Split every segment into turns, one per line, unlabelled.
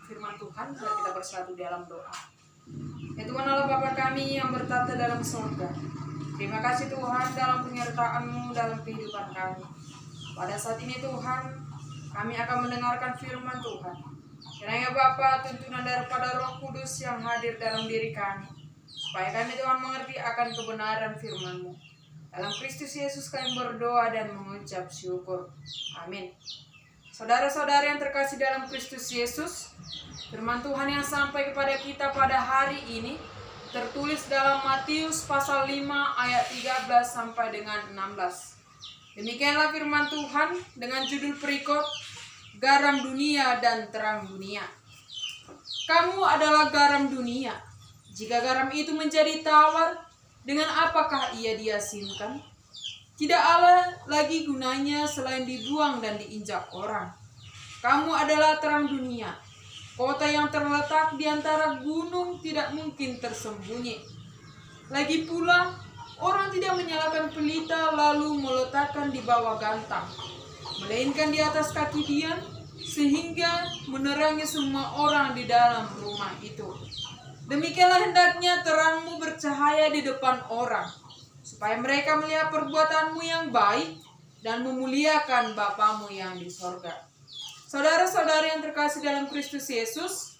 firman Tuhan, dan kita bersatu dalam doa. Ya Tuhan Allah Bapa kami yang bertata dalam surga, terima kasih Tuhan dalam penyertaan-Mu dalam kehidupan kami. Pada saat ini Tuhan, kami akan mendengarkan firman Tuhan. Kiranya Bapa, tuntunan daripada Roh Kudus yang hadir dalam diri kami, supaya kami Tuhan mengerti akan kebenaran firman-Mu. Dalam Kristus Yesus kami berdoa dan mengucap syukur. Amin. Saudara-saudari yang terkasih dalam Kristus Yesus, firman Tuhan yang sampai kepada kita pada hari ini tertulis dalam Matius pasal 5 ayat 13 sampai dengan 16. Demikianlah firman Tuhan dengan judul perikop Garam Dunia dan Terang Dunia. Kamu adalah garam dunia. Jika garam itu menjadi tawar, dengan apakah ia diasinkan? Tidak ada lagi gunanya selain dibuang dan diinjak orang. Kamu adalah terang dunia. Kota yang terletak di antara gunung tidak mungkin tersembunyi. Lagi pula, orang tidak menyalakan pelita lalu meletakkan di bawah gantang, melainkan di atas kaki dian, sehingga menerangi semua orang di dalam rumah itu. Demikianlah hendaknya terangmu bercahaya di depan orang, supaya mereka melihat perbuatanmu yang baik dan memuliakan Bapamu yang di sorga. Saudara-saudari yang terkasih dalam Kristus Yesus,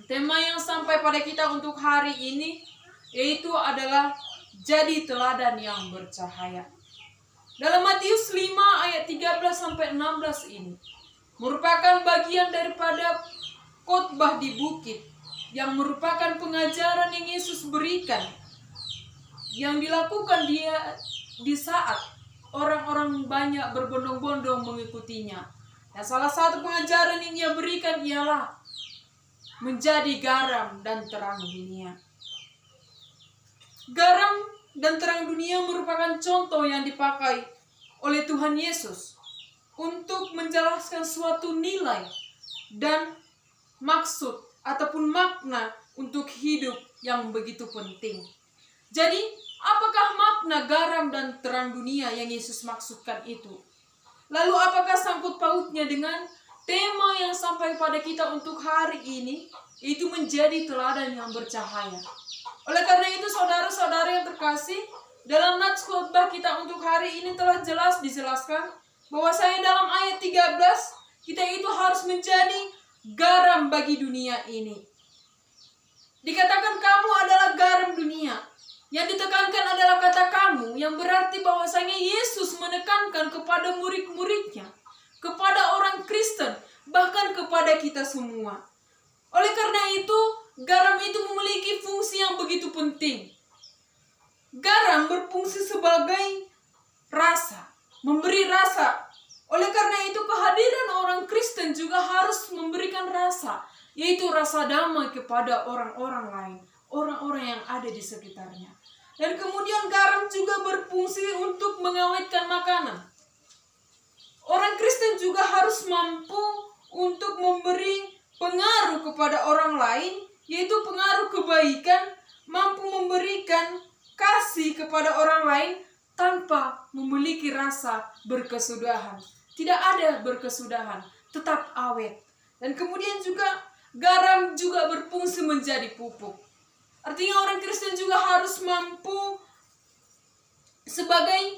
tema yang sampai pada kita untuk hari ini yaitu adalah jadi teladan yang bercahaya. Dalam Matius 5 ayat 13 sampai 16 ini merupakan bagian daripada khotbah di bukit yang merupakan pengajaran yang Yesus berikan, yang dilakukan dia di saat orang-orang banyak berbondong-bondong mengikutinya. Dan salah satu pengajaran yang dia berikan ialah menjadi garam dan terang dunia. Garam dan terang dunia merupakan contoh yang dipakai oleh Tuhan Yesus untuk menjelaskan suatu nilai dan maksud ataupun makna untuk hidup yang begitu penting. Jadi, apakah makna garam dan terang dunia yang Yesus maksudkan itu? Lalu apakah sangkut pautnya dengan tema yang sampai pada kita untuk hari ini, itu menjadi teladan yang bercahaya? Oleh karena itu, saudara-saudara yang terkasih, dalam nats khotbah kita untuk hari ini telah jelas dijelaskan bahwasanya dalam ayat 13 kita itu harus menjadi garam bagi dunia ini. Dikatakan kamu adalah garam dunia. Yang ditekankan adalah kata kamu, yang berarti bahwasanya Yesus menekankan kepada murid-muridnya, kepada orang Kristen, bahkan kepada kita semua. Oleh karena itu, garam itu memiliki fungsi yang begitu penting. Garam berfungsi sebagai rasa, memberi rasa. Oleh karena itu, kehadiran orang Kristen juga harus memberikan rasa, yaitu rasa damai kepada orang-orang lain, orang-orang yang ada di sekitarnya. Dan kemudian garam juga berfungsi untuk mengawetkan makanan. Orang Kristen juga harus mampu untuk memberi pengaruh kepada orang lain, yaitu pengaruh kebaikan, mampu memberikan kasih kepada orang lain tanpa memiliki rasa berkesudahan. Tidak ada berkesudahan, tetap awet. Dan kemudian juga garam juga berfungsi menjadi pupuk. Artinya orang Kristen juga harus mampu sebagai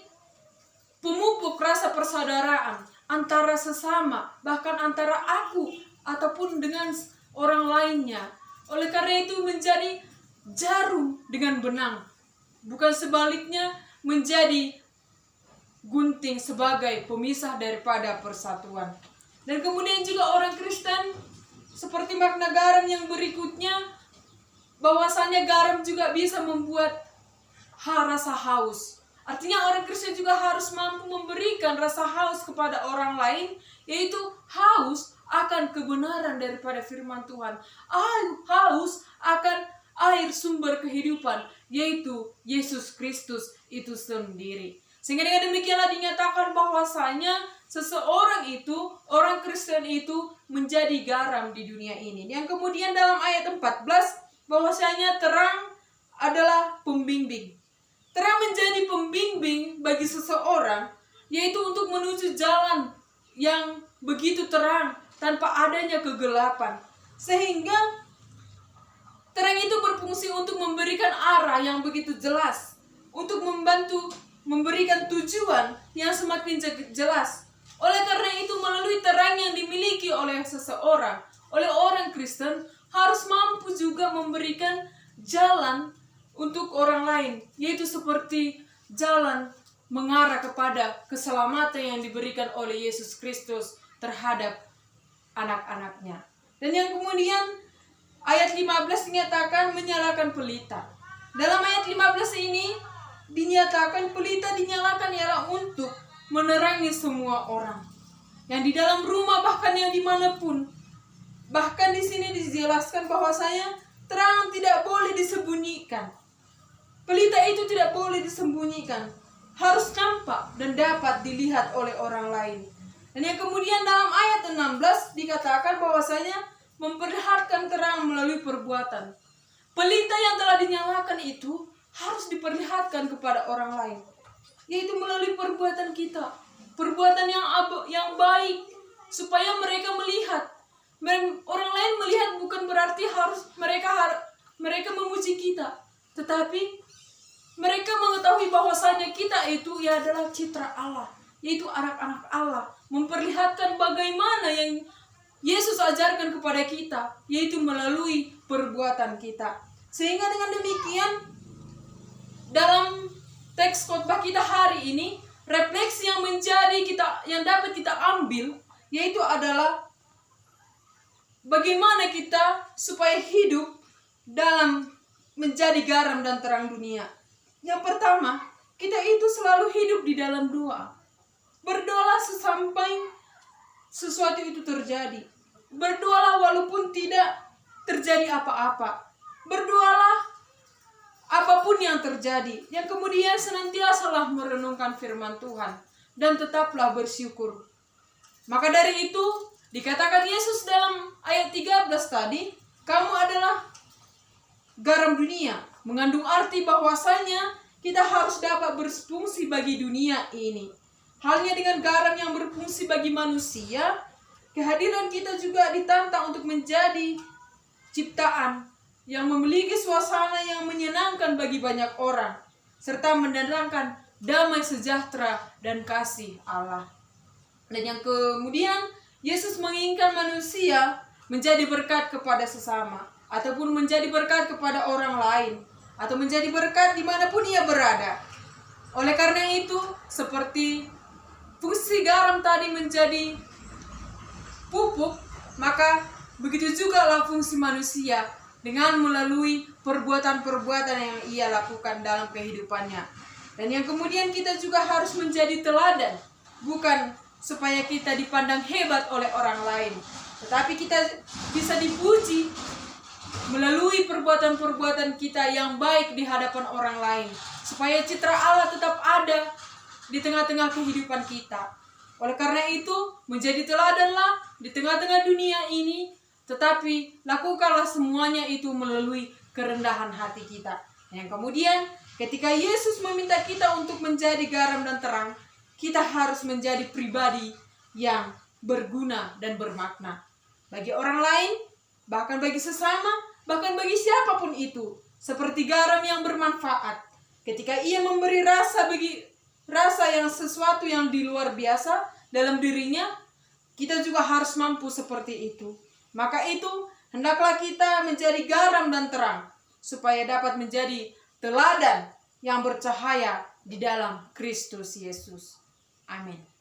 pemupuk rasa persaudaraan antara sesama, bahkan antara aku ataupun dengan orang lainnya. Oleh karena itu menjadi jarum dengan benang, bukan sebaliknya menjadi gunting sebagai pemisah daripada persatuan. Dan kemudian juga orang Kristen seperti makna garam yang berikutnya, bahwasanya garam juga bisa membuat rasa haus. Artinya orang Kristen juga harus mampu memberikan rasa haus kepada orang lain, yaitu haus akan kebenaran daripada firman Tuhan, haus akan air sumber kehidupan, yaitu Yesus Kristus itu sendiri. Sehingga dengan demikianlah dinyatakan bahwasanya seseorang itu, orang Kristen itu menjadi garam di dunia ini. Yang kemudian dalam ayat 14, bahwasanya terang adalah pembimbing. Terang menjadi pembimbing bagi seseorang, yaitu untuk menuju jalan yang begitu terang tanpa adanya kegelapan. Sehingga terang itu berfungsi untuk memberikan arah yang begitu jelas, untuk membantu memberikan tujuan yang semakin jelas. Oleh karena itu, melalui terang yang dimiliki oleh seseorang, oleh orang Kristen, harus mampu juga memberikan jalan untuk orang lain, yaitu seperti jalan mengarah kepada keselamatan yang diberikan oleh Yesus Kristus terhadap anak-anaknya. Dan yang kemudian ayat 15 dinyatakan menyalakan pelita. Dalam ayat 15 ini dinyatakan pelita dinyalakan ialah untuk menerangi semua orang yang di dalam rumah, bahkan yang dimanapun. Bahkan di sini dijelaskan bahwasanya terang tidak boleh disembunyikan. Pelita itu tidak boleh disembunyikan, harus nampak dan dapat dilihat oleh orang lain. Dan yang kemudian dalam ayat 16 dikatakan bahwasanya memperlihatkan terang melalui perbuatan. Pelita yang telah dinyalakan itu harus diperlihatkan kepada orang lain, yaitu melalui perbuatan kita, perbuatan yang baik, supaya mereka melihat. Orang lain melihat bukan berarti harus mereka memuji kita, tetapi mereka mengetahui bahwasanya kita itu adalah citra Allah, yaitu anak-anak Allah, memperlihatkan bagaimana yang Yesus ajarkan kepada kita, yaitu melalui perbuatan kita. Sehingga dengan demikian, dalam teks khotbah kita hari ini, refleksi yang dapat kita ambil, yaitu adalah bagaimana kita supaya hidup dalam menjadi garam dan terang dunia. Yang pertama, kita itu selalu hidup di dalam doa. Berdoalah sesampai sesuatu itu terjadi. Berdoalah walaupun tidak terjadi apa-apa. Berdoalah apapun yang terjadi. Yang kemudian senantiasalah merenungkan firman Tuhan dan tetaplah bersyukur. Maka dari itu dikatakan Yesus dalam ayat 13 tadi, kamu adalah garam dunia. Mengandung arti bahwasanya kita harus dapat berfungsi bagi dunia ini. Halnya dengan garam yang berfungsi bagi manusia, kehadiran kita juga ditantang untuk menjadi ciptaan yang memiliki suasana yang menyenangkan bagi banyak orang, serta mendatangkan damai sejahtera dan kasih Allah. Dan yang kemudian, Yesus menginginkan manusia menjadi berkat kepada sesama, ataupun menjadi berkat kepada orang lain, atau menjadi berkat dimanapun ia berada. Oleh karena itu, seperti fungsi garam tadi menjadi pupuk, maka begitu juga lah fungsi manusia dengan melalui perbuatan-perbuatan yang ia lakukan dalam kehidupannya. Dan yang kemudian kita juga harus menjadi teladan, bukan supaya kita dipandang hebat oleh orang lain, tetapi kita bisa dipuji melalui perbuatan-perbuatan kita yang baik di hadapan orang lain, supaya citra Allah tetap ada di tengah-tengah kehidupan kita. Oleh karena itu, menjadi teladanlah di tengah-tengah dunia ini, tetapi lakukanlah semuanya itu melalui kerendahan hati kita. Yang kemudian, ketika Yesus meminta kita untuk menjadi garam dan terang, kita harus menjadi pribadi yang berguna dan bermakna bagi orang lain, bahkan bagi sesama, bahkan bagi siapapun itu. Seperti garam yang bermanfaat. Ketika ia memberi rasa yang sesuatu yang di luar biasa dalam dirinya, kita juga harus mampu seperti itu. Maka itu, hendaklah kita menjadi garam dan terang, supaya dapat menjadi teladan yang bercahaya di dalam Kristus Yesus. Amin.